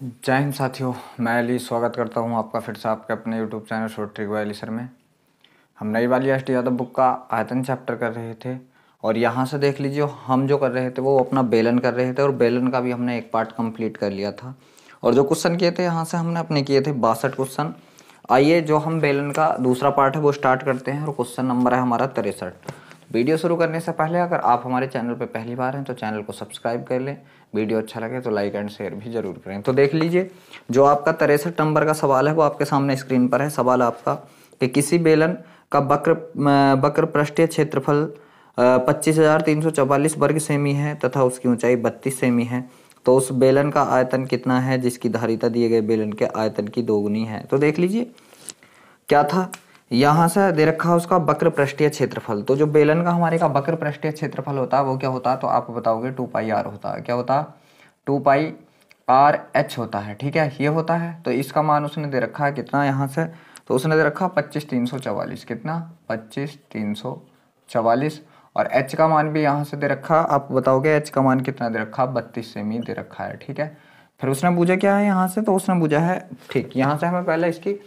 जय हिंद साथियों, मैं अली स्वागत करता हूं आपका फिर से आपके अपने YouTube channel short trick bye Ali sir में। हम नई वाली एस टी यादव बुक का आयतन चैप्टर कर रहे थे और यहाँ से देख लीजिए हम जो कर रहे थे वो अपना बेलन कर रहे थे और बेलन का भी हमने एक पार्ट कंप्लीट कर लिया था। और जो क्वेश्चन किए थे यहाँ से हमने अपने किए थे 62 क्वेश्चन। आइए जो हम बेलन का दूसरा पार्ट है वो स्टार्ट करते हैं और क्वेश्चन नंबर है हमारा 63। वीडियो शुरू करने से पहले अगर आप हमारे चैनल पर पहली बार हैं तो चैनल को सब्सक्राइब कर लें। वीडियो अच्छा लगे तो लाइक एंड शेयर भी जरूर करें। तो देख लीजिए जो आपका 63 नंबर का सवाल है वो आपके सामने स्क्रीन पर है। सवाल आपका कि किसी बेलन का वक्र पृष्ठीय क्षेत्रफल 25,344 वर्ग सेमी है तथा उसकी ऊंचाई 32 सेमी है, तो उस बेलन का आयतन कितना है जिसकी धारिता दिए गए बेलन के आयतन की दोगुनी है। तो देख लीजिए क्या था, यहाँ से दे रखा है उसका वक्र पृष्ठीय क्षेत्रफल। तो जो बेलन का हमारे का वक्र पृष्ठीय क्षेत्रफल होता है वो क्या होता है, तो आप बताओगे 2πr होता है। क्या होता है? 2πrh होता है। ठीक है, ये होता है। तो इसका मान उसने दे रखा है कितना यहाँ से, तो उसने दे रखा 25,344। कितना? 25,344। और h का मान भी यहाँ से दे रखा, आप बताओगे h का मान कितना दे रखा? 32 सेमी दे रखा है। ठीक है, फिर उसने पूछा क्या है यहाँ से, तो उसने पूछा है, ठीक, यहाँ से हमें पहले इसकी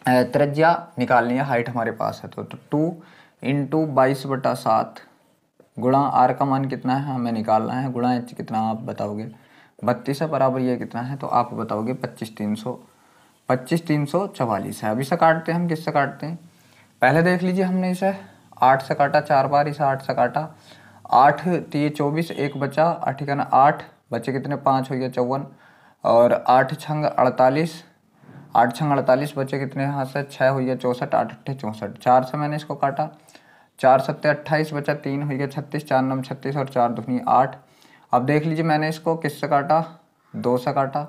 त्रिज्या निकालनी है। हाइट हमारे पास है तो 2 × 22/7 गुणा आर का मान कितना है हमें निकालना है, गुणा एच कितना आप बताओगे? 32 है, बराबर ये कितना है, तो आप बताओगे 25,344 है। अब इसे काटते हैं हम, किससे काटते हैं? पहले देख लीजिए हमने इसे 8 से काटा 4 बार, इसे 8 से काटा। 8 3 24, एक बचा 8 का ना 8 बचे कितने? 5 हो गया 54 और 8 छंग 48, 8 छंग 48 बचे कितने यहाँ से? 6 हो गया 64, 8 8 64। 4 से मैंने इसको काटा, 4 7 28 बचा 3 हो गया 36, 4 9 36 और 4 दूनी 8। अब देख लीजिए मैंने इसको किससे काटा? 2 से काटा।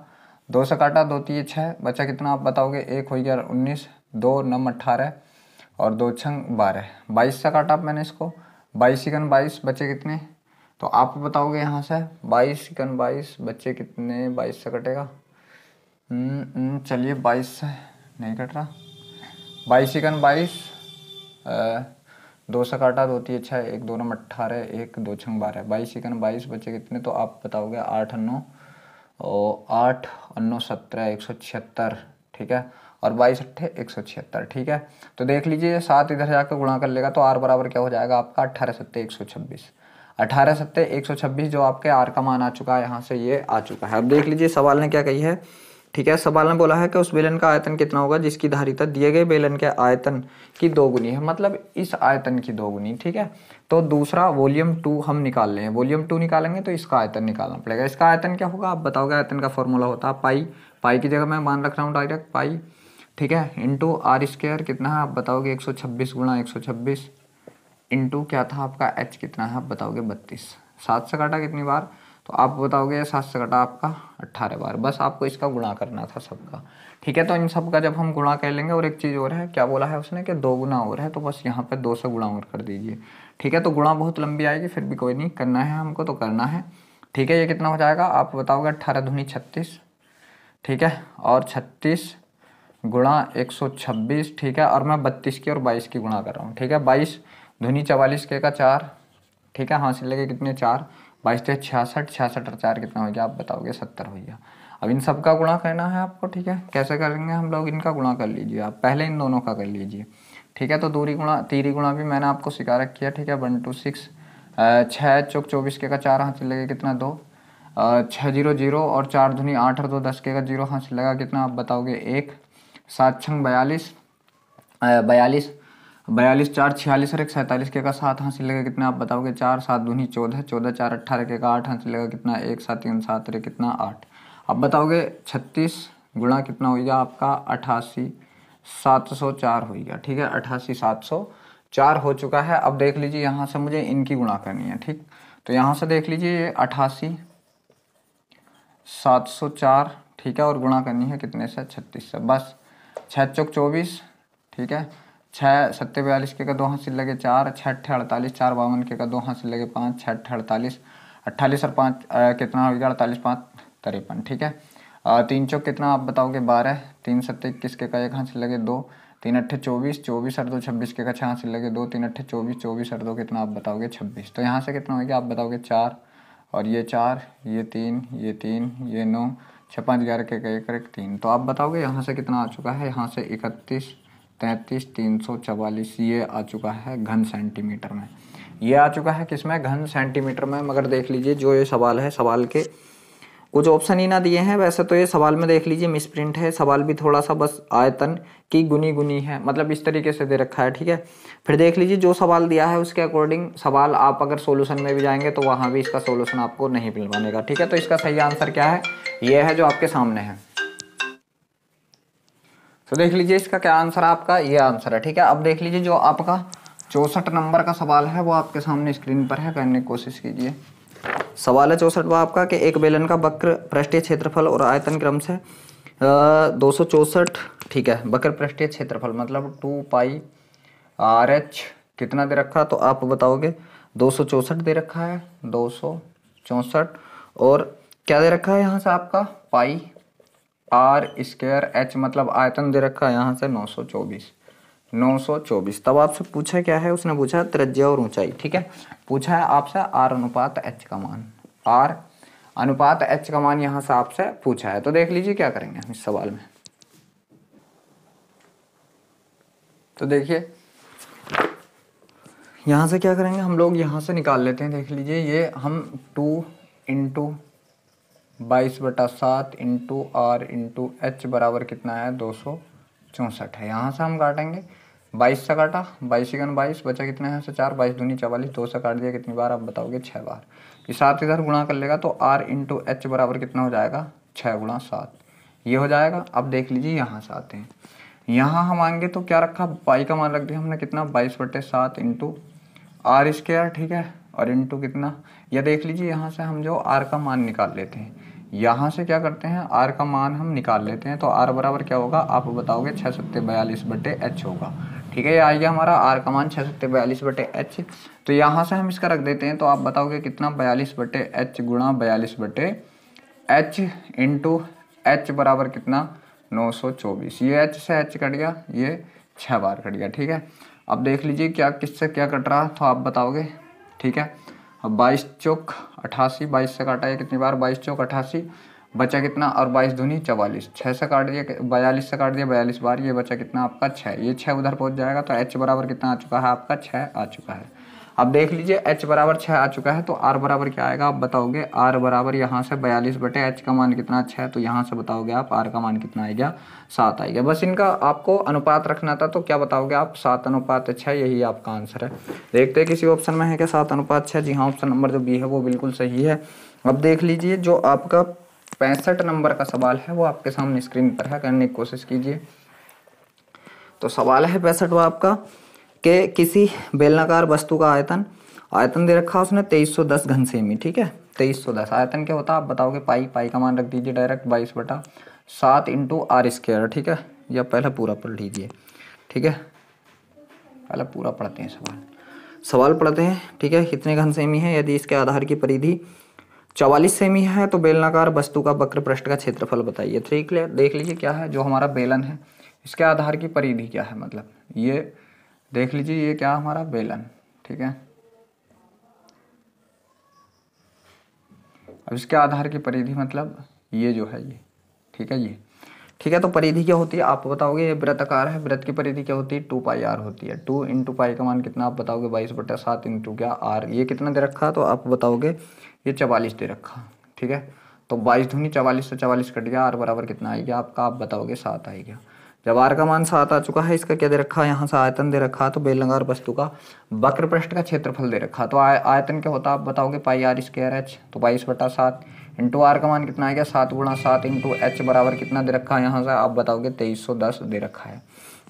2 से काटा, 2 3 6 बचा कितना आप बताओगे? 1 हो गया 19, 2 9 18 और 2 छंग 12। 22 से काटा मैंने इसको, 22 × 22 बचे कितने, तो आप बताओगे यहाँ से 22 × 22 बच्चे कितने? 22 से कटेगा, चलिए 22 से नहीं कट रहा। 22 × 22 2 से काटा, 2 3 6 1 2 9 18 1 2 छंग 12। 22 × 22 बचे कितने, तो आप बताओगे 8 9 और 8 9 17 176। ठीक है, और 22 8 176। ठीक है, तो देख लीजिए 7 इधर जाकर गुणा कर लेगा तो आर बराबर क्या हो जाएगा आपका? 18 7 126। 18 7 126 जो आपके आर का मान आ चुका है यहाँ से, ये आ चुका है। अब देख लीजिए सवाल ने क्या कही है। ठीक है, सवाल ने बोला है कि उस बेलन का आयतन कितना होगा जिसकी धारिता दिए गए बेलन के आयतन की दोगुनी है, मतलब इस आयतन की दोगुनी। ठीक है, तो दूसरा वॉल्यूम 2 हम निकाल लें। वॉल्यूम 2 निकालेंगे तो इसका आयतन निकालना पड़ेगा। इसका आयतन क्या होगा आप बताओगे? आयतन का फॉर्मूला होता है पाई। पाई की जगह मैं मान रख रहा हूँ डायरेक्ट पाई। ठीक है, इंटू आर स्क्वायर कितना है आप बताओगे? 126 × 126 इंटू क्या था आपका? एच कितना है आप बताओगे? 32। 7 से काटा कितनी बार, तो आप बताओगे 7 से कटा आपका 18 बार। बस आपको इसका गुणा करना था सबका। ठीक है, तो इन सब का जब हम गुणा कर लेंगे, और एक चीज़ और है, क्या बोला है उसने कि 2 गुना और है, तो बस यहाँ पे 2 से गुणा और कर दीजिए। ठीक है, तो गुणा बहुत लंबी आएगी, फिर भी कोई नहीं, करना है हमको तो करना है। ठीक है, ये कितना हो जाएगा आप बताओगे? 18 दूनी 36। ठीक है, और 36 गुणा 126। ठीक है, और मैं 32 की और 22 की गुणा कर रहा हूँ। ठीक है, 22 दूनी 44 के का 4। ठीक है, हासिल लगे कितने? 4। 22 से 66, 66 और 4 कितना हो गया आप बताओगे? 70 हो गया। अब इन सब का गुणा करना है आपको। ठीक है, कैसे करेंगे हम लोग? इनका गुणा कर लीजिए आप, पहले इन दोनों का कर लीजिए। ठीक है, तो दूरी गुणा तीरी गुणा भी मैंने आपको सिखा रखी है। ठीक है, 1 2 6 6 चौक 24 के का 4 हासिल लगे कितना? 2। 6 0 0 और 4 दूनी 8 और 2 10 के का 0 हासिल लगा कितना आप बताओगे? 1। 7 छंग 42 42 42 4 46 और 1 47 के का 7 हासिल लगा कितना आप बताओगे? 4। 7 दूनी 14 14 4 18 के का 8 हासिल लगा कितना? 1 7 3 7 रे कितना? 8। अब बताओगे 36 गुणा कितना हो गया आपका? 88 704 हो गया। ठीक है, 88 704 हो चुका है। अब देख लीजिए यहाँ से मुझे इनकी गुणा करनी है। ठीक, तो यहाँ से देख लीजिए 88 704। ठीक है, और गुणा करनी है कितने से? 36 से। बस 6 चौक 24। ठीक है, 6 7 42 के का 2 हासिल लगे 4। 6 8 48 4 52 के का 2 हासिल लगे 5। 6 8 48 48 और 5 कितना हो गया? 48 5 53। ठीक है, 3 चौक कितना आप बताओगे? 12। 3 7 21 के का 1 हासिल लगे 2। 3 8 24 24 और 2 26 के का 6 हासिल लगे 2। 3 8 24 24 और 2 कितना आप बताओगे? 26। तो यहाँ से कितना हो गया आप बताओगे? 4 और ये 4 ये 3 ये 3 ये 9 6 5 11 के 1 1 3, तो आप बताओगे यहाँ से कितना आ चुका है, यहाँ से 31 33 344 ये आ चुका है घन सेंटीमीटर में। ये आ चुका है किसमें, घन सेंटीमीटर में। मगर देख लीजिए जो ये सवाल है, सवाल के कुछ ऑप्शन ही ना दिए हैं। वैसे तो ये सवाल में देख लीजिए मिसप्रिंट है, सवाल भी थोड़ा सा बस आयतन की गुनी है, मतलब इस तरीके से दे रखा है, ठीक है। फिर देख लीजिए जो सवाल दिया है उसके अकॉर्डिंग सवाल आप अगर सॉल्यूशन में भी जाएंगे तो वहाँ भी इसका सॉल्यूशन आपको नहीं मिल पाएगा, ठीक है। तो इसका सही आंसर क्या है, ये है जो आपके सामने है। तो देख लीजिए इसका क्या आंसर है, आपका ये आंसर है, ठीक है। अब देख लीजिए जो आपका 64 नंबर का सवाल है वो आपके सामने स्क्रीन पर है, करने की कोशिश कीजिए। सवाल है 64वां आपका कि एक बेलन का वक्र पृष्ठीय क्षेत्रफल और आयतन क्रम से 264, ठीक है। वक्र पृष्ठीय क्षेत्रफल मतलब 2 पाई RH कितना दे रखा, तो आप बताओगे 264 दे रखा है, 264, और क्या दे रखा है यहाँ से आपका पाई R² H मतलब आयतन दे रखा है यहाँ से 924। तब आपसे पूछा क्या है, उसने पूछा त्रिज्या और ऊंचाई, ठीक है। पूछा है आपसे R अनुपात H का मान, R अनुपात H का मान यहाँ से आपसे पूछा है। तो देख लीजिए क्या करेंगे हम इस सवाल में। तो देखिए यहाँ से क्या करेंगे हम लोग, यहाँ से निकाल लेते हैं। देख लीजिए ये हम 2 × 22/7 × R × H बराबर कितना है, 264 है। यहाँ से हम काटेंगे, 22 से काटा, 22 × 22 बचा कितना है, 4, 22 दूनी 44, 2 से काट दिया कितनी बार, आप बताओगे 6 बार। ये 7 इधर गुणा कर लेगा तो R × H बराबर कितना हो जाएगा, 6 × 7 ये हो जाएगा। अब देख लीजिए यहाँ से आते हैं, यहाँ हम आएंगे तो क्या रखा, पाई का मान रख दिया हमने कितना, 22/7 × R², ठीक है, और इंटू कितना, यह देख लीजिए यहाँ से हम जो R का मान निकाल लेते हैं, यहाँ से क्या करते हैं R का मान हम निकाल लेते हैं। तो R बराबर क्या होगा, आप बताओगे 6 × 42/H होगा, ठीक है। ये आ गया हमारा R का मान 6 × 42/H। तो यहाँ से हम इसका रख देते हैं, तो आप बताओगे कितना, 42/H गुणा 42/H इंटू H बराबर कितना, 924। ये H से H कट गया, ये 6 बार कट गया, ठीक है। अब देख लीजिए क्या किससे क्या कट रहा, तो आप बताओगे, ठीक है। अब 22 चौक 88, 22 से काटा है कितनी बार, 22 चौक 88, बचा कितना, और 22 दूनी 44, 6 से काट दिया, 42 से काट दिया 42 बार, ये बचा कितना आपका 6, ये 6 उधर पहुंच जाएगा। तो H बराबर कितना आ चुका है आपका, 6 आ चुका है। अब देख लीजिए H बराबर 6 आ चुका है, तो R बराबर क्या आएगा, आप बताओगे R बराबर यहाँ से 42/H का मान कितना, 6, तो यहाँ से बताओगे आप R का मान कितना आएगा, 7 आएगा। बस इनका आपको अनुपात रखना था, तो क्या बताओगे आप, 7:6, यही आपका आंसर है। देखते हैं किसी ऑप्शन में है क्या 7:6, जी हाँ, ऑप्शन नंबर जो बी है वो बिल्कुल सही है। अब देख लीजिए जो आपका 65 नंबर का सवाल है वो आपके सामने स्क्रीन पर है, करने की कोशिश कीजिए। तो सवाल है 65वां आपका कि किसी बेलनाकार वस्तु का आयतन दे रखा है उसने 2310 घन सेमी, ठीक है। 2310 आयतन क्या होता है, आप बताओगे पाई का मान रख दीजिए डायरेक्ट 22/7 × R², ठीक है। या पहले पूरा पढ़ लीजिए, ठीक है, पहले पूरा पढ़ते हैं सवाल पढ़ते हैं, ठीक है। कितने घन सेमी है, यदि इसके आधार की परिधि 44 सेमी है तो बेलनाकार वस्तु का वक्र पृष्ठ का क्षेत्रफल बताइए। ठीक है, देख लीजिए क्या है, जो हमारा बेलन है इसके आधार की परिधि क्या है, मतलब ये देख लीजिए, ये क्या हमारा बेलन, ठीक है। अब इसके आधार की परिधि मतलब ये जो है ये, ठीक है, ये ठीक है। तो परिधि क्या होती है आप बताओगे, ये वृत्ताकार है, वृत्त की परिधि क्या होती है, 2 पाई R होती है। 2 × पाई का मान कितना, आप बताओगे 22/7 इंटू क्या R, ये कितना दे रखा, तो आप बताओगे ये 44 दे रखा, ठीक है। तो 22 दूनी 44 से 44 कट गया, R बराबर कितना आएगा आपका, आप बताओगे 7 आएगा। जब R का मान 7 आ चुका है, इसका क्या दे रखा है, यहाँ से आयतन दे रखा, तो बेलनाकार वस्तु का वक्र पृष्ठ का क्षेत्रफल दे रखा। तो आयतन क्या होता है, आप बताओगे पाई R²H, तो 22/7 इंटू R का मान कितना आएगा, 7 × 7 इंटू H बराबर कितना दे रखा है, यहाँ से आप बताओगे 2310 दे रखा है।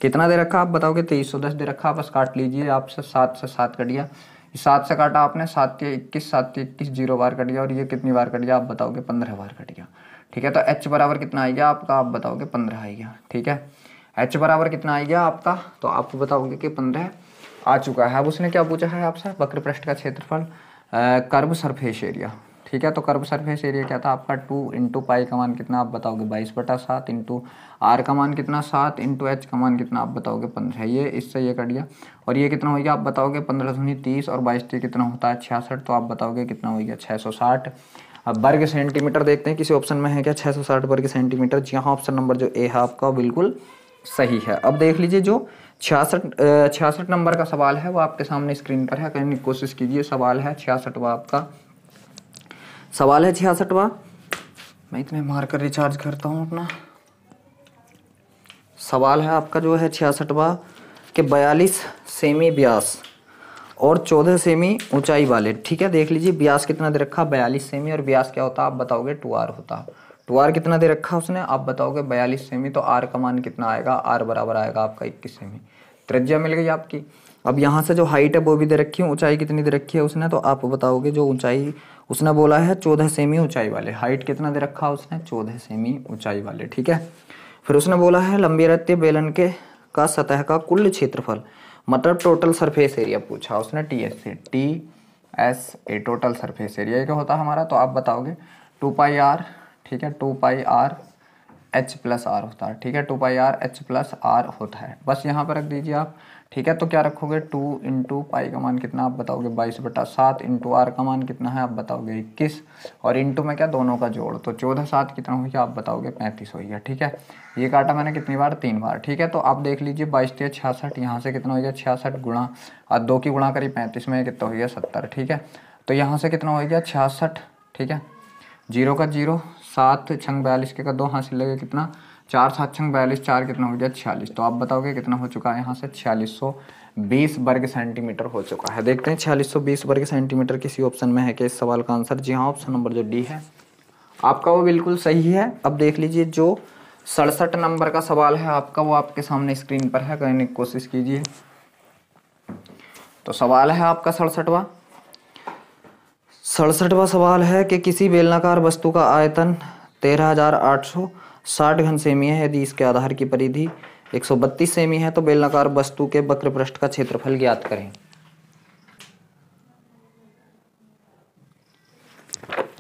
कितना दे रखा, आप बताओगे 2310 दे रखा। बस काट लीजिए, आपसे 7 से 7 कट गया, 7 से काटा आपने, 7 × 21, 7 × 21 0 बार कट गया, और ये कितनी बार कट गया, आप बताओगे 15 बार कट गया, ठीक है। तो H बराबर कितना आएगा आपका, आप बताओगे 15 आएगा, ठीक है। H बराबर कितना आएगा आपका, तो आप बताओगे कि 15 आ चुका है। अब उसने क्या पूछा है आपसे, वक्र पृष्ठ का क्षेत्रफल, कर्व सरफेस एरिया, ठीक है। तो कर्व सरफेस एरिया क्या था आपका, 2 × पाई का मान कितना, आप बताओगे 22/7 इंटू R का मान कितना 7 इंटू H का मान कितना, आप बताओगे 15, ये इससे ये कट गया, और ये कितना हो गया, आप बताओगे 15 दूनी 30 और 22 कितना होता है 66, तो आप बताओगे कितना हो गया 660। अब वर्ग सेंटीमीटर देखते हैं किसी ऑप्शन में है क्या 660 वर्ग सेंटीमीटर। जी हाँ, ऑप्शन नंबर जो ए है आपका बिल्कुल सही है। अब देख लीजिए जो 66 नंबर का सवाल है वो आपके सामने स्क्रीन पर है, करने की कोशिश कीजिए। सवाल है 66वां आपका, सवाल है 66वां। मैं इतने मार कर रिचार्ज करता हूँ अपना। सवाल है आपका जो है 66वां कि 42 सेमी व्यास और 14 सेमी ऊंचाई वाले, ठीक है। देख लीजिए व्यास कितना दे रखा 42 सेमी और व्यास क्या होता है आप बताओगे 2r होता है। 2r कितना दे रखा उसने आप बताओगे 42 सेमी, तो r का मान कितना आएगा, r बराबर आएगा आपका 21 सेमी। त्रिज्या मिल गई आपकी। अब यहाँ से जो हाइट है वो भी दे रखी है, ऊंचाई कितनी दे रखी है उसने, तो आप बताओगे जो ऊंचाई उसने बोला है 14 सेमी ऊंचाई वाले, हाइट कितना दे रखा उसने 14 सेमी ऊंचाई वाले, ठीक है। फिर उसने बोला है लंबी रत्तीय बेलन के का सतह का कुल क्षेत्रफल, मतलब टोटल सरफेस एरिया पूछा उसने TS से, TSA टोटल सरफेस एरिया क्या होता है हमारा, तो आप बताओगे 2πr, ठीक है, 2πr h+r होता है, ठीक है, 2πr h+r होता है। बस यहाँ पर रख दीजिए आप, ठीक है। तो क्या रखोगे 2 × पाई का मान कितना आप बताओगे 22/7 × r का मान कितना है आप बताओगे 21 और इंटू में क्या दोनों का जोड़, तो 14 7 कितना हो गया आप बताओगे 35 हो गया, ठीक है। ये काटा मैंने कितनी बार 3 बार, ठीक है। तो आप देख लीजिए 22 × 66, यहाँ से कितना हो गया 66 गुणा और 2 की गुणा करी 35 में कितना हो गया 70, ठीक है। तो यहाँ से कितना हो गया 66, ठीक है, 0 का 0, 7 छंग 42 के का 2 हासिल लगे कितना 4 7 छंग 42, 4 कितना हो गया 46। तो आप बताओगे कितना हो चुका है यहाँ से 4620 वर्ग सेंटीमीटर हो चुका है। देखते हैं 4620 वर्ग सेंटीमीटर किसी ऑप्शन में है कि इस सवाल का आंसर। जी हाँ, ऑप्शन नंबर जो डी है आपका वो बिल्कुल सही है। अब देख लीजिए जो 67 नंबर का सवाल है आपका वो आपके सामने स्क्रीन पर है, करने की कोशिश कीजिए। तो सवाल है आपका 67वां सवाल है कि किसी बेलनाकार वस्तु का आयतन 13,860 घन सेमी है, यदि इसके आधार की परिधि 132 सेमी है तो बेलनाकार वस्तु के वक्र पृष्ठ का क्षेत्रफल ज्ञात करें।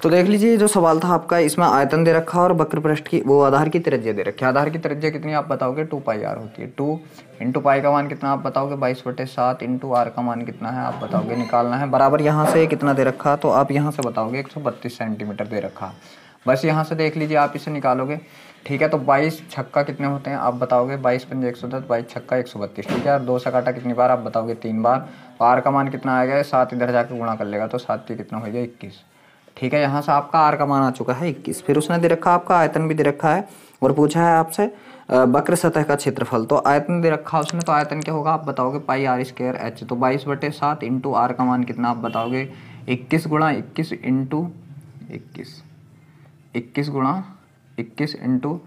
तो देख लीजिए जो सवाल था आपका, इसमें आयतन दे रखा और वक्र पृष्ठ की वो आधार की त्रिज्या दे रखी है। आधार की त्रिज्या कितनी आप बताओगे 2πr होती है। 2 × पाई का मान कितना आप बताओगे 22/7 × r का मान कितना है आप बताओगे, निकालना है। बराबर यहाँ से कितना दे रखा तो आप यहाँ से बताओगे 132 सेंटीमीटर दे रखा। बस यहाँ से देख लीजिए आप इसे निकालोगे, ठीक है। तो 22 छक्का कितने होते हैं आप बताओगे 22 × 5 = 110, 22 छक्का 132, ठीक है। और 2 से काटा कितनी बार आप बताओगे 3 बार। तो r का मान कितना आएगा 7 इधर जाकर गुणा कर लेगा तो 7 कितना हो गया 21, ठीक है। यहाँ से आपका r का मान आ चुका है 21। फिर उसने दे रखा आपका आयतन भी दे रखा है और पूछा है आपसे वक्र सतह का क्षेत्रफल। तो आयतन दे रखा उसने, तो आयतन क्या होगा आप बताओगे πr² h, तो 22/7 × r का मान कितना आप बताओगे 21 × 21 × 21 × 21 ×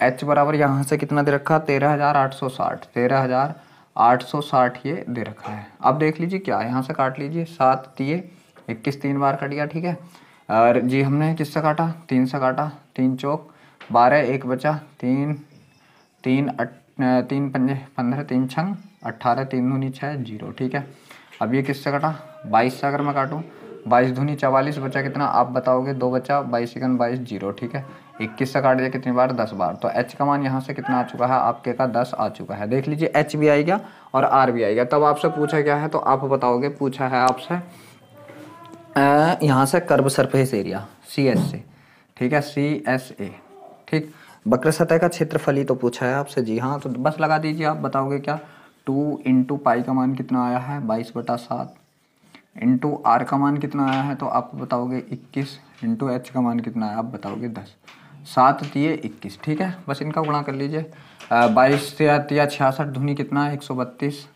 h बराबर यहाँ से कितना दे रखा 13,860 ये दे रखा है। अब देख लीजिए क्या यहाँ से काट लीजिए 7 × 21 3 बार कट गया, ठीक है। और जी हमने किससे काटा 3 से काटा, 3 चौक 12, 1 बचा 3 3 3 पंजे 15, 3 छंग 18, 3 दूनी 6 0, ठीक है। अब ये किससे कटा 22 से अगर मैं काटूँ 22 दूनी 44 बचा कितना आप बताओगे 2 बचा 22 × 22 0, ठीक है। 21 से काट दिया कितनी बार 10 बार। तो h का मान यहाँ से कितना आ चुका है आपके का 10 आ चुका है। देख लीजिए h भी आएगा और r भी आएगा। तब आपसे पूछा क्या है तो आप बताओगे पूछा है आपसे यहाँ से कर्व सरफेस एरिया CS से, ठीक है, CSA, ठीक। वक्र सतह का क्षेत्रफल ही तो पूछा है आपसे। जी हाँ, तो बस लगा दीजिए आप बताओगे क्या 2 × पाई का मान कितना आया है 22/7 इंटू r का मान कितना आया है तो आप बताओगे 21 इंटू h का मान कितना है आप बताओगे 10, 7 × 21, ठीक है। बस इनका गुणा कर लीजिए 22 से 66 दूनी कितना है 132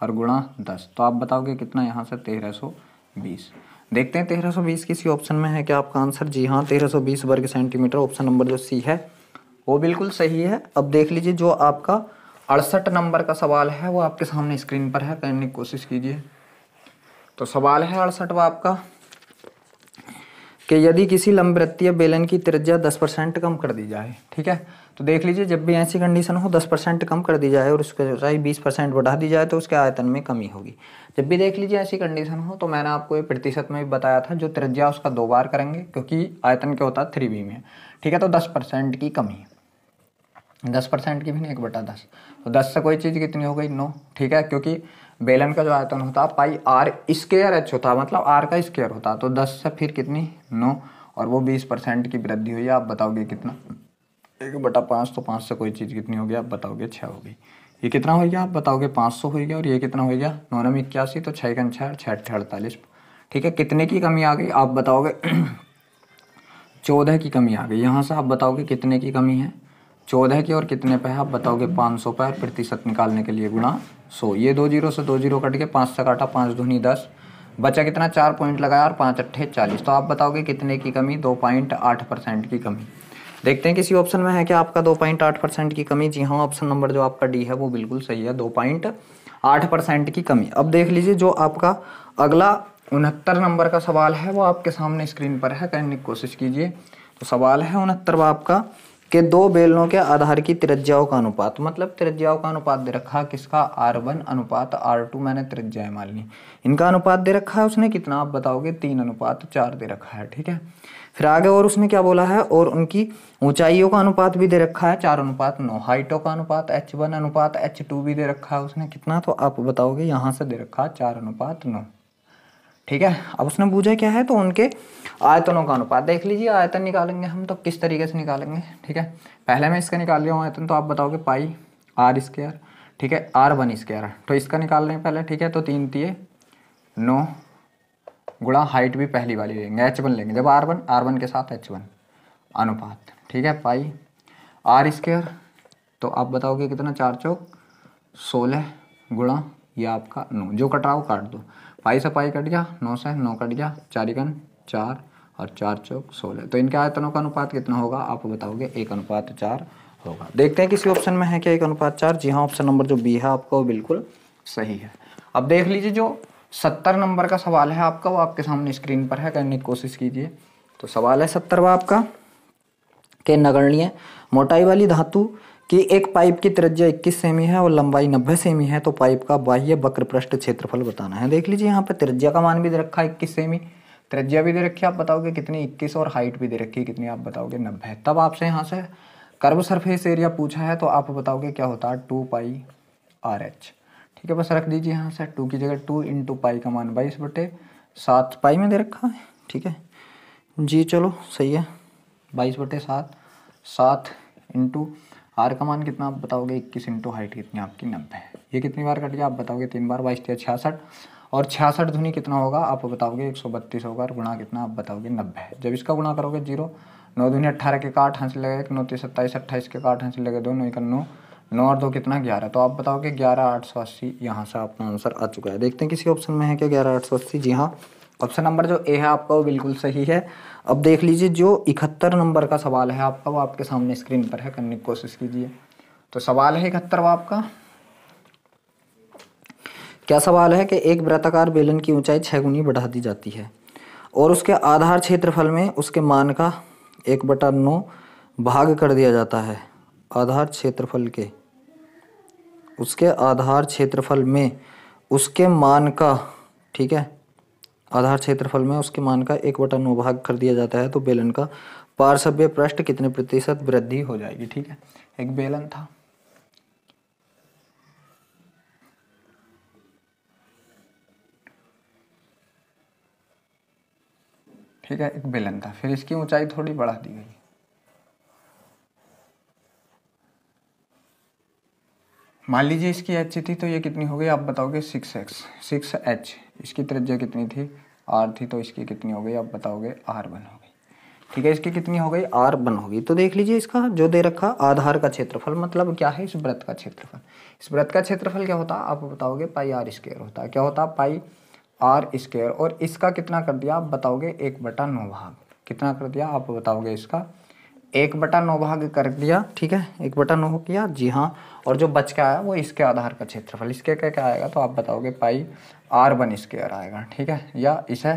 और गुणा 10, तो आप बताओगे कितना यहाँ से 1320। देखते हैं 1320 किसी ऑप्शन में है क्या आपका आंसर। जी हाँ, 1320 वर्ग सेंटीमीटर ऑप्शन नंबर जो सी है वो बिल्कुल सही है। अब देख लीजिए जो आपका 68 नंबर का सवाल है वो आपके सामने स्क्रीन पर है, करने की कोशिश कीजिए। तो सवाल है 68वां आपका कि यदि किसी लंबवृत्तीय बेलन की त्रिज्या 10% कम कर दी जाए, ठीक है। तो देख लीजिए जब भी ऐसी कंडीशन हो 10% कम कर दी जाए और उसकी ऊंचाई 20% बढ़ा दी जाए तो उसके आयतन में कमी होगी। जब भी देख लीजिए ऐसी कंडीशन हो तो मैंने आपको ये प्रतिशत में भी बताया था, जो त्रिज्या उसका 2 बार करेंगे क्योंकि आयतन क्या होता है 3b में, ठीक है। तो 10% की कमी, 10% की भी नहीं 1/10, तो 10 से कोई चीज़ कितनी हो गई 9, ठीक है। क्योंकि बेलन का जो आयतन होता है πr² h होता है, मतलब r का स्क्वायर होता है, तो 10 से फिर कितनी 9 और वो 20% की वृद्धि हुई है, आप बताओगे कितना? 1/5, तो 5 से कोई चीज़ कितनी हो गई आप बताओगे? 6 हो गई। ये कितना हो गया आप बताओगे? 500 हो गया। और ये कितना हो गया? 9 में 81, तो 6 का 6, 6 48। ठीक है, कितने की कमी आ गई आप बताओगे? 14 की कमी आ गई। यहाँ से आप बताओगे कितने की कमी है? 14 की। और कितने पे है आप बताओगे? 500 पर। प्रतिशत निकालने के लिए गुणा 100। ये 2 जीरो से 2 जीरो कट के 5 से काटा, 5 दूनी 10, बचा कितना? 4 पॉइंट लगाया और 5 अट्ठे 40। तो आप बताओगे कितने की कमी? 2.8% की कमी। देखते हैं किसी ऑप्शन में है क्या आपका 2.8% की कमी? जी हाँ, ऑप्शन नंबर जो आपका डी है वो बिल्कुल सही है, 2.8% की कमी। अब देख लीजिए जो आपका अगला 69 नंबर का सवाल है वो आपके सामने स्क्रीन पर है, करने की कोशिश कीजिए। तो सवाल है 69वां आपका कि दो बेलनों के आधार की त्रिज्याओं का अनुपात, मतलब त्रिज्याओं का अनुपात दे रखा किसका? R1 अनुपात R2, मैंने त्रिज्याएं मान ली। इनका अनुपात दे रखा है उसने कितना आप बताओगे? 3:4 दे रखा है। ठीक है, फिर आगे और उसने क्या बोला है? और उनकी ऊंचाइयों का अनुपात भी दे रखा है 4:9। हाइटों का अनुपात H1 अनुपात H2 भी दे रखा है उसने कितना? तो आप बताओगे यहाँ से दे रखा है 4:9। ठीक है, अब उसने पूछा क्या है? तो उनके आयतनों का अनुपात। देख लीजिए आयतन निकालेंगे हम तो किस तरीके से निकालेंगे। ठीक है, पहले मैं इसका निकाल लिया हूँ आयतन, तो आप बताओगे पाई R²। ठीक है, R1²। तो इसका निकाल लें पहले। ठीक है, तो 3 तिये 9 गुणा हाइट भी पहली वाली लेंगे, H1 लेंगे। जब R1 के साथ H1 अनुपात। ठीक है, पाई R²। तो आप बताओगे कितना? 4 चौक 16 गुणा ये आपका 9, जो कट रहा हो काट दो। पाई से पाई कट गया, 9 से 9 कट गया, 4 4 और 4 चौक 16। तो इनके आयतनों का अनुपात कितना होगा आप बताओगे? 1:4 होगा। देखते हैं किसी ऑप्शन में है क्या 1:4? जी हाँ, ऑप्शन नंबर जो बी है आपका वो बिल्कुल सही है। अब देख लीजिए जो 70 नंबर का सवाल है आपका वो आपके सामने स्क्रीन पर है, करने की कोशिश कीजिए। तो सवाल है 70वां आपका कि नगण्य मोटाई वाली धातु कि एक पाइप की त्रिज्या 21 सेमी है और लंबाई 90 सेमी है, तो पाइप का बाह्य वक्र पृष्ठ क्षेत्रफल बताना है। देख लीजिए यहाँ पे त्रिज्या का मान भी दे रखा है 21 सेमी, त्रिज्या भी दे रखी है, आप बताओगे कितनी? 21। और हाइट भी दे रखी है कितनी? आप बताओगे 90। तब आपसे यहाँ से कर्व सरफेस एरिया पूछा है, तो आप बताओगे क्या होता है? 2πRH। ठीक है, बस रख दीजिए यहाँ से 2 की जगह 2 × पाई का मान 22/7 पाई में दे रखा है। ठीक है जी, चलो सही है, 22/7, 7 × R का मान कितना आप बताओगे? 21 × हाइट कितनी आपकी? 90। ये कितनी बार कट गया आप बताओगे? 3 बार, 22 × 66। और 66 दूनी कितना होगा आप बताओगे? 132 होगा। और गुणा कितना आप बताओगे? 90। जब इसका गुणा करोगे 0, 9 दूनी 18 के 8 हासिल लगेगा, 1 9 3 27, 28 के 8 हासिल लगेगा 2, 9 1 9, 9 और 2 कितना? 11। तो आप बताओगे 11,880। यहाँ से अपना आंसर आ चुका है। देखते हैं किसी ऑप्शन में है क्या 11,880? जी हाँ, ऑप्शन नंबर जो ए है आपका वो बिल्कुल सही है। अब देख लीजिए जो 71 नंबर का सवाल है आपका वो आपके सामने स्क्रीन पर है, करने की कोशिश कीजिए। तो सवाल है 71वां आपका। क्या सवाल है कि एक वृत्ताकार बेलन की ऊंचाई 6 गुनी बढ़ा दी जाती है और उसके आधार क्षेत्रफल में उसके मान का 1/9 भाग कर दिया जाता है। आधार क्षेत्रफल के उसके आधार क्षेत्रफल में उसके मान का, ठीक है, आधार क्षेत्रफल में उसके मान का 1/9 भाग कर दिया जाता है, तो बेलन का पार्श्व पृष्ठ कितने प्रतिशत वृद्धि हो जाएगी? ठीक है, एक बेलन था, ठीक है, एक बेलन था, फिर इसकी ऊंचाई थोड़ी बढ़ा दी गई। मान लीजिए इसकी एच थी, तो ये कितनी हो गई आप बताओगे? 6h। इसकी त्रिज्या कितनी थी? R थी, तो इसकी कितनी हो गई आप बताओगे? R1 हो गई। ठीक है, इसकी कितनी हो गई? R1 होगी। तो देख लीजिए इसका जो दे रखा आधार का क्षेत्रफल, मतलब क्या है? इस वृत्त का क्षेत्रफल। इस वृत्त का क्षेत्रफल क्या होता है आप बताओगे? πr² होता है। क्या होता है? πr²। और इसका कितना कर दिया आप बताओगे? 1/9 भाग। कितना कर दिया आप बताओगे? इसका 1/9 भाग कर दिया। ठीक है, 1/9 किया, जी हाँ। और जो बच के आया वो इसके आधार का क्षेत्रफल। इसके क्या आएगा? तो आप बताओगे πr1² आएगा। ठीक है, या इसे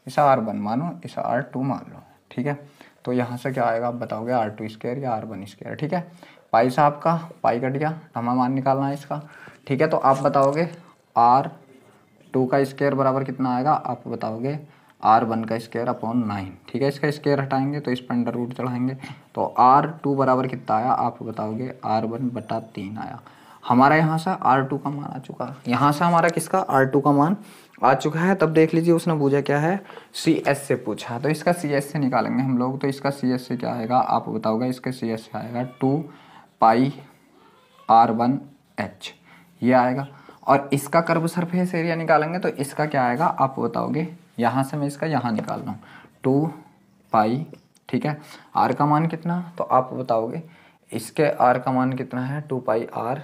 R1 मानो, इसे R2 मान लो। ठीक है, तो यहाँ से क्या आएगा आप बताओगे? R2² या R1²। ठीक है, पाई से आपका पाई कट गया, हमें मान निकालना है इसका। ठीक है, तो आप बताओगे R2 का स्क्वायर बराबर कितना आएगा? आप बताओगे R1 का स्क्वायर अपॉन 9। ठीक है, इसका स्क्वायर हटाएंगे तो इस पर अंडर रूट चढ़ाएंगे, तो R2 बराबर कितना आया आप बताओगे? R1/3 आया। हमारा यहाँ से R2 का मान आ चुका। यहाँ से हमारा किसका? R2 का मान आ चुका है। तब देख लीजिए उसने पूछा क्या है, सी एस से पूछा, तो इसका सी एस से निकालेंगे हम लोग। तो इसका सी एस से क्या आएगा आप बताओगे, इसके सी एस से आएगा 2πr1h, ये आएगा। और इसका कर्व सरफेस एरिया निकालेंगे तो इसका क्या आएगा आप बताओगे, यहाँ से मैं इसका यहाँ निकाल रहा हूँ 2π, ठीक है। आर का मान कितना, तो आप बताओगे इसके आर का मान कितना है 2πr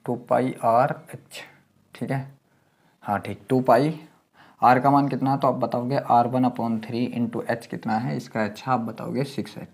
h, ठीक है। हाँ ठीक, 2π आर का मान कितना है तो आप बताओगे r1/3 इंटू एच कितना है, इसका अच्छा आप बताओगे 6h,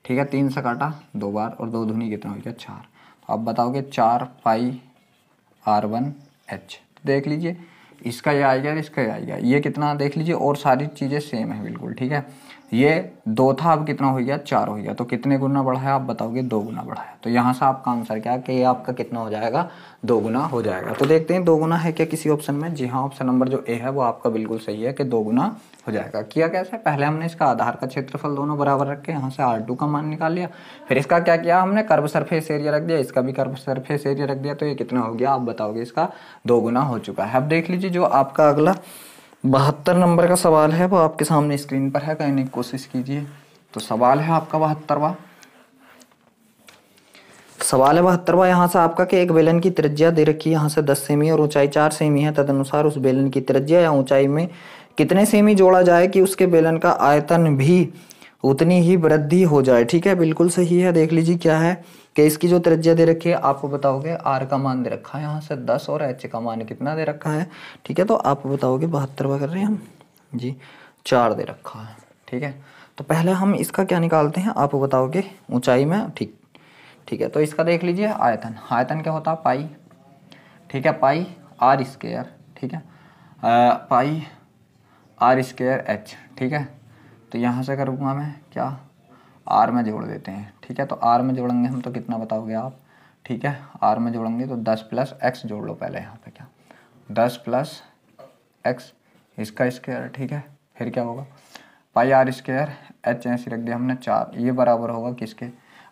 ठीक है। 3 से काटा 2 बार और 2 दूनी कितना हो गया 4, तो आप बताओगे 4πr1h। देख लीजिए इसका ये आएगा, इसका ये आएगा, ये कितना देख लीजिए, और सारी चीज़ें सेम है बिल्कुल, ठीक है। ये 2 था, अब कितना हो गया 4 हो गया, तो कितने गुना बढ़ा है आप बताओगे 2 गुना बढ़ा है। तो यहाँ से आपका आंसर क्या है कि ये आपका कितना हो जाएगा 2 गुना हो जाएगा। तो देखते हैं 2 गुना है क्या किसी ऑप्शन में। जी हाँ, ऑप्शन नंबर जो ए है वो आपका बिल्कुल सही है कि 2 गुना हो जाएगा। किया कैसे, पहले हमने इसका आधार का क्षेत्रफल दोनों बराबर रख के यहाँ से R2 का मान निकाल लिया, फिर इसका क्या किया हमने कर्व सरफेस एरिया रख दिया, इसका भी कर्व सरफेस एरिया रख दिया, तो ये कितना हो गया आप बताओगे इसका 2 गुना हो चुका है। अब देख लीजिए जो आपका अगला 72 नंबर का सवाल है वो आपके सामने स्क्रीन पर है, कहने की कोशिश कीजिए। तो सवाल है आपका 72वां, सवाल है 72वां यहाँ से आपका कि एक बेलन की त्रिज्या दे रखी है यहाँ से 10 सेमी और ऊंचाई 4 सेमी है, तदनुसार उस बेलन की त्रिज्या या ऊंचाई में कितने सेमी जोड़ा जाए कि उसके बेलन का आयतन भी उतनी ही वृद्धि हो जाए, ठीक है। बिल्कुल सही है। देख लीजिए क्या है कि इसकी जो त्रिज्या दे रखी है आपको बताओगे आर का मान दे रखा है यहाँ से 10 और एच का मान कितना दे रखा है, ठीक है। तो आप बताओगे 72वां कर रहे हैं हम जी, 4 दे रखा है, ठीक है। तो पहले हम इसका क्या निकालते हैं आप बताओगे ऊंचाई में, ठीक है। तो इसका देख लीजिए आयतन, आयतन क्या होता है पाई, ठीक है, पाई आर स्क्वायर, ठीक है, पाई आर स्क्वायर एच, ठीक है। तो यहाँ से करूँगा मैं क्या, आर में जोड़ देते हैं, ठीक है। तो आर में जोड़ेंगे हम तो कितना बताओगे आप, ठीक है। आर में जोड़ेंगे तो 10 + x जोड़ लो पहले यहाँ पे, क्या 10 + x इसका स्क्वायर, ठीक है। फिर क्या होगा पाई आर स्क्वायर एच ऐसे रख दिया हमने 4, ये बराबर होगा किसके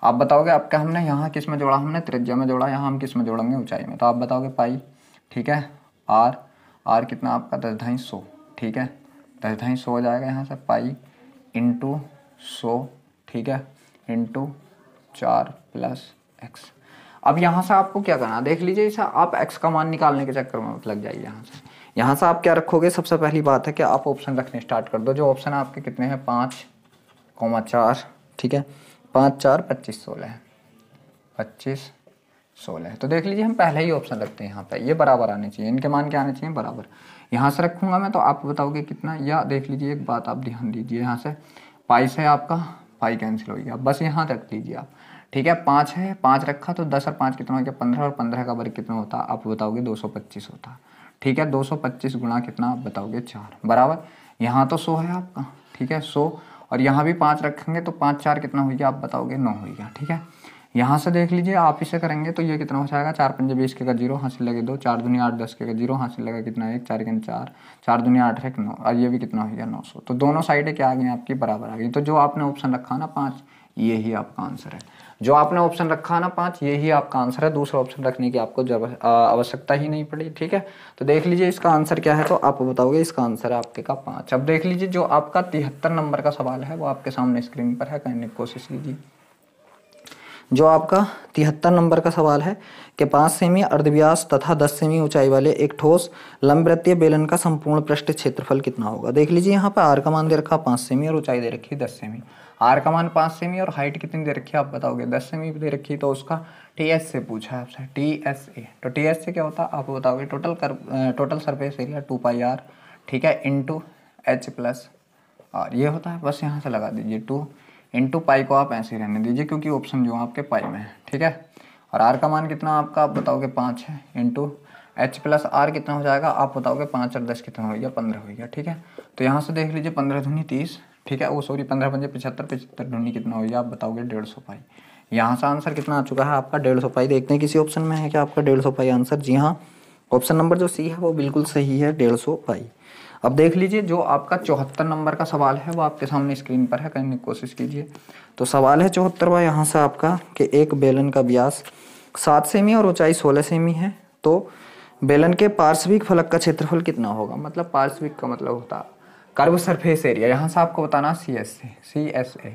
आप बताओगे आपका, हमने यहाँ किस में जोड़ा, हमने त्रिज्या में जोड़ा, यहाँ हम किस में जोड़ेंगे ऊंचाई में। तो आप बताओगे पाई, ठीक है, आर कितना आपका 10.5, ठीक है, 10.5 हो जाएगा यहाँ से, पाई इंटू 100, ठीक है, इंटू 4 + x। अब यहाँ से आपको क्या करना, देख लीजिए इसे आप x का मान निकालने के चक्कर में मत लग जाइए। यहाँ से आप क्या रखोगे, सबसे पहली बात है कि आप ऑप्शन रखने स्टार्ट कर दो। जो ऑप्शन आपके कितने हैं 5,4, ठीक है, 5, 4, 25, 16 है, 25, 16। तो देख लीजिए हम पहले ही ऑप्शन रखते हैं यहाँ पे, ये बराबर आने चाहिए, इनके मान क्या आने चाहिए बराबर। यहाँ से रखूँगा मैं तो आप बताओगे कितना, या देख लीजिए एक बात आप ध्यान दीजिए, यहाँ से पाई से आपका पाई कैंसिल हो गया, बस यहाँ रख लीजिए आप, ठीक है। 5 है, 5 रखा तो 10 और 5 कितना हो गया 15, और 15 का वर्ग कितना होता आप बताओगे 225 होता, ठीक है। 225 गुणा कितना आप बताओगे 4, बराबर। यहाँ तो 100 है आपका, ठीक है, 100, और यहाँ भी 5 रखेंगे तो 5, 4 कितना हो गया आप बताओगे 9 हो गया, ठीक है। यहाँ से देख लीजिए आप इसे करेंगे तो ये कितना हो जाएगा 4 × 5 = 20 के का 0 हासिल लगे 2, 4 दूनी 8 10 के का 0 हासिल लगा कितना 1, 4 × 4, 4 दूनी 8 है 9, और ये भी कितना हो गया 900। तो दोनों साइडें क्या आ गई आपकी बराबर आ गई। तो जो आपने ऑप्शन रखा ना 5, ये ही आपका आंसर है। जो आपने ऑप्शन रखा ना 5, ये ही आपका आंसर है, दूसरा ऑप्शन रखने की आपको आवश्यकता ही नहीं पड़ी, ठीक है। तो देख लीजिए इसका आंसर क्या है, तो आप बताओगे इसका आंसर है आपके का 5। अब देख लीजिए जो आपका 73 नंबर का सवाल है वो आपके सामने स्क्रीन पर है, कहने की कोशिश कीजिए। जो आपका 73 नंबर का सवाल है कि 5 सेमी अर्धव्यास तथा 10 सेमी ऊंचाई वाले एक ठोस लंबवृत्तीय बेलन का संपूर्ण पृष्ठ क्षेत्रफल कितना होगा। देख लीजिए यहाँ पर आर का मान दे रखा 5 सेमी और ऊंचाई दे रखी 10 सेमी। आर का मान 5 सेमी और हाइट कितनी दे रखी है आप बताओगे 10 सेमी दे रखी, तो उसका टीएस से पूछा है आपसे, टीएसए। तो टीएस से क्या होता है आप बताओगे टोटल सरफेस एरिया 2πr, ठीक है, इंटू h + r, ये होता है। बस यहाँ से लगा दीजिए 2 इंटू पाई को आप ऐसे ही रहने दीजिए क्योंकि ऑप्शन जो है आपके पाई में है, ठीक है। और आर का मान कितना आपका आप बताओगे 5 है, इंटू h + r कितना हो जाएगा आप बताओगे 5 और 10 कितना हो गया 15 हो गया, ठीक है। तो यहाँ से देख लीजिए 15 दूनी 30, ठीक है, वो सॉरी 15 × 5 = 75, 75 दूनी कितना हो गया आप बताओगे 150 पाई। यहाँ से आंसर कितना आ चुका है आपका 150 पाई। देखते हैं किसी ऑप्शन में है क्या आपका 150 पाई आंसर। जी हाँ, ऑप्शन नंबर जो सी है वो बिल्कुल सही है, 150 पाई। अब देख लीजिए जो आपका 74 नंबर का सवाल है वो आपके सामने स्क्रीन पर है, करने की कोशिश कीजिए। तो सवाल है 74वां यहाँ से आपका कि एक बेलन का व्यास 7 सेमी और ऊंचाई 16 सेमी है, तो बेलन के पार्श्विक फलक का क्षेत्रफल कितना होगा, मतलब पार्श्विक का मतलब होता है कर्व सरफेस एरिया। यहाँ से आपको बताना CSA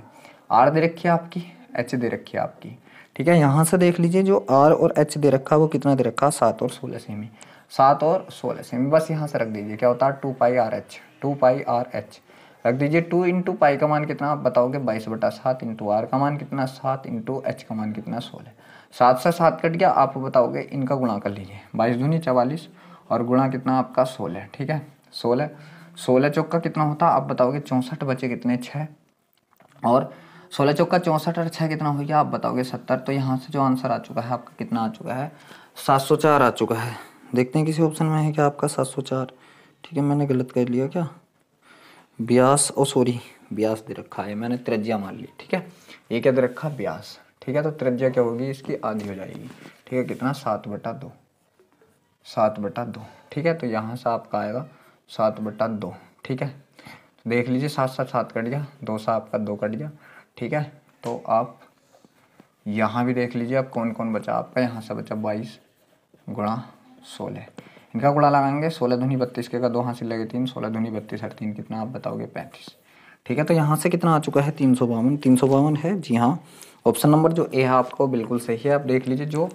R दे रखी है आपकी, H दे रखी है आपकी, ठीक है। यहाँ से देख लीजिए जो R और H दे रखा है वो कितना दे रखा है, 7 और 16 सेमी, 7 और 16 सेमी। बस यहाँ से रख दीजिए क्या होता है 2πRH रख दीजिए। 2 इंटू पाई का मान कितना आप बताओगे 22/7 इंटू R का मान कितना 7 इंटू H का मान कितना 16। 7 से 7 कट गया, आप बताओगे इनका गुणा कर लीजिए, 22 दूनी 44 और गुणा कितना आपका 16, ठीक है। 16 चौका कितना होता आप बताओगे 64, बचे कितने 6, और 16 चौका 64 और 6 कितना हो गया आप बताओगे 70। तो यहाँ से जो आंसर आ चुका है आपका कितना आ चुका है 704 आ चुका है। देखते हैं किसी ऑप्शन में है क्या आपका 704, ठीक है। मैंने गलत कर लिया क्या, व्यास व्यास दे रखा है, मैंने त्रिज्या मान ली, ठीक है। ये क्या दे रखा व्यास, ठीक है। तो त्रिज्या क्या होगी इसकी आधी हो जाएगी, ठीक है। कितना 7/2, ठीक है। तो यहाँ से आपका आएगा 7/2, ठीक है। तो देख लीजिए 7 से 7 कट गया, 2 से आपका 2 कट गया, ठीक है। तो आप यहाँ भी देख लीजिए अब कौन कौन बचा आपका, यहाँ से बचा 22 गुणा 16, इनका गुणा लगाएंगे 16 दूनी 32 के का 2 हासिल लगे 3, 16 दूनी 32 और 3 कितना आप बताओगे 35, ठीक है। तो यहाँ से कितना आ चुका है 352 है, जी हाँ। ऑप्शन नंबर जो ए है आपको बिल्कुल सही है। आप देख लीजिए जो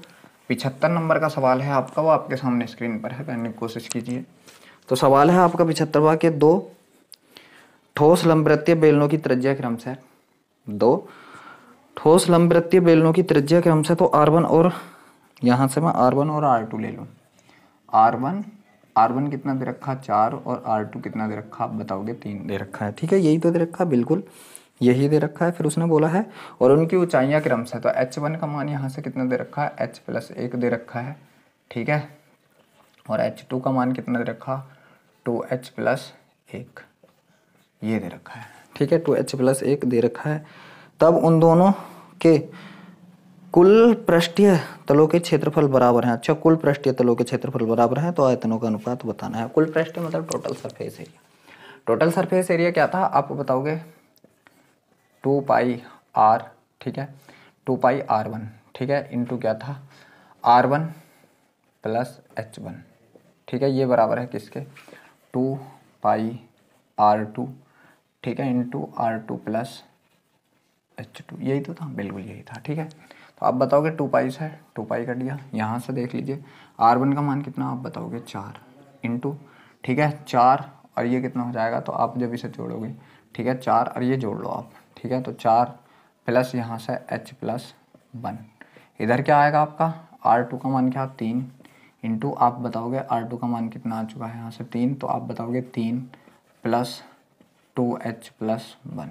75 नंबर का सवाल है आपका वो आपके सामने स्क्रीन पर है, करने की कोशिश कीजिए। तो सवाल है आपका 75वां के 2 ठोस लंबवृत्तीय बेलनों की त्रिज्या क्रमशः 2 ठोस लंबवृत्तीय बेलनों की त्रिज्या क्रमशः, तो R1 और यहाँ से मैं R1 और R2 ले लूँ। R1 कितना दे रखा 4 और R2 कितना दे रखा आप बताओगे 3 दे रखा है, ठीक है। यही तो दे रखा है, बिल्कुल यही दे रखा है। फिर उसने बोला है और उनकी ऊंचाइयां क्रमशः, तो H1 का मान यहाँ से कितना दे रखा है H+1 दे रखा है, ठीक है। और H2 का मान कितना दे रखा 2H+1 ये दे रखा है, ठीक है। 2H+1 दे रखा है। तब उन दोनों के कुल पृष्ठीय तलों के क्षेत्रफल बराबर हैं। अच्छा, कुल पृष्ठीय तलों के क्षेत्रफल बराबर हैं तो आयतनों का अनुपात बताना है। कुल पृष्ठीय मतलब total surface area. Total surface area क्या था आप बताओगे 2πr, ठीक है, 2πr1, ठीक है, इंटू क्या था R1 + H1, ठीक है। ये बराबर है किसके 2πr2, ठीक है, इंटू R2 + H2, यही तो था, बिल्कुल यही था, ठीक है। तो आप बताओगे 2π से 2π कट गया। यहाँ से देख लीजिए R1 का मान कितना आप बताओगे 4 इंटू, ठीक है, 4 और ये कितना हो जाएगा, तो आप जब इसे जोड़ोगे, ठीक है, 4 और ये जोड़ लो आप, ठीक है। तो 4 प्लस यहाँ से H+1, इधर क्या आएगा आपका R2 का मान क्या 3 इंटू आप बताओगे R2 का मान कितना आ चुका है यहाँ से 3, तो आप बताओगे 3 + 2H+1,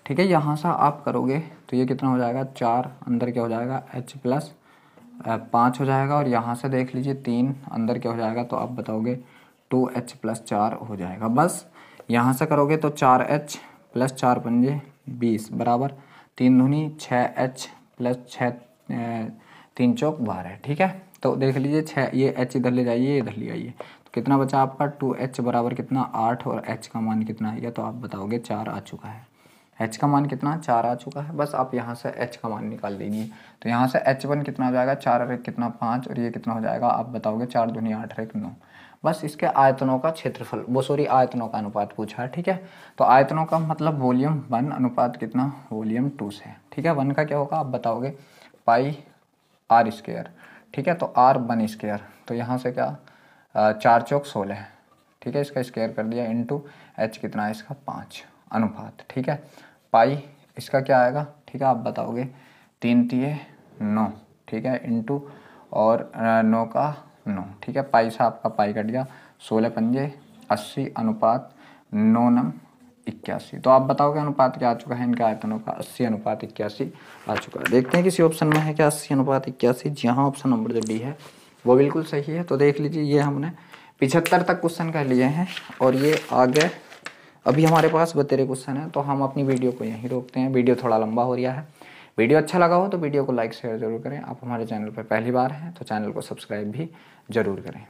ठीक है। यहाँ से आप करोगे तो ये कितना हो जाएगा 4 अंदर क्या हो जाएगा H+5 हो जाएगा, और यहाँ से देख लीजिए 3 अंदर क्या हो जाएगा, तो आप बताओगे 2H+4 हो जाएगा। बस यहाँ से करोगे तो 4H + 4 पंजे 20 बराबर 3 दूनी 6H + 6 3 चौक 12, ठीक है। तो देख लीजिए 6 ये H इधर ले जाइए, इधर ले आइए, तो कितना बचा आपका 2H बराबर कितना 8 और H का मान कितना आएगा, तो आप बताओगे 4 आ चुका है। H का मान कितना 4 आ चुका है। बस आप यहाँ से H का मान निकाल दीजिए। तो यहाँ से H1 कितना हो जाएगा 4 और 1 कितना 5, और ये कितना हो जाएगा आप बताओगे 4 दूनी 8 और 1 9। बस इसके आयतनों का क्षेत्रफल आयतनों का अनुपात पूछा है, ठीक है। तो आयतनों का मतलब वॉल्यूम 1 अनुपात कितना वॉल्यूम 2 से, ठीक है। 1 का क्या होगा आप बताओगे πr², ठीक है। तो R1², तो यहाँ से क्या 4 चौक 16, ठीक है, इसका स्क्वायर कर दिया इंटू H कितना है इसका 5 अनुपात, ठीक है। पाई इसका क्या आएगा, ठीक है, आप बताओगे 3 तिये 9, ठीक है, इंटू और 9 का 9, ठीक है। पाई से आपका पाई कट गया 16 पंजे 80 अनुपात 9 नम 81। तो आप बताओगे अनुपात क्या आ चुका है इनका आयतनों का 80:81 आ चुका है। देखते हैं किसी ऑप्शन में है क्या 80:81। जी हाँ, ऑप्शन नंबर जो डी है वो बिल्कुल सही है। तो देख लीजिए ये हमने 75 तक क्वेश्चन कर लिए हैं और ये आगे अभी हमारे पास 32 क्वेश्चन है। तो हम अपनी वीडियो को यहीं रोकते हैं, वीडियो थोड़ा लंबा हो रहा है। वीडियो अच्छा लगा हो तो वीडियो को लाइक शेयर जरूर करें। आप हमारे चैनल पर पहली बार हैं तो चैनल को सब्सक्राइब भी जरूर करें।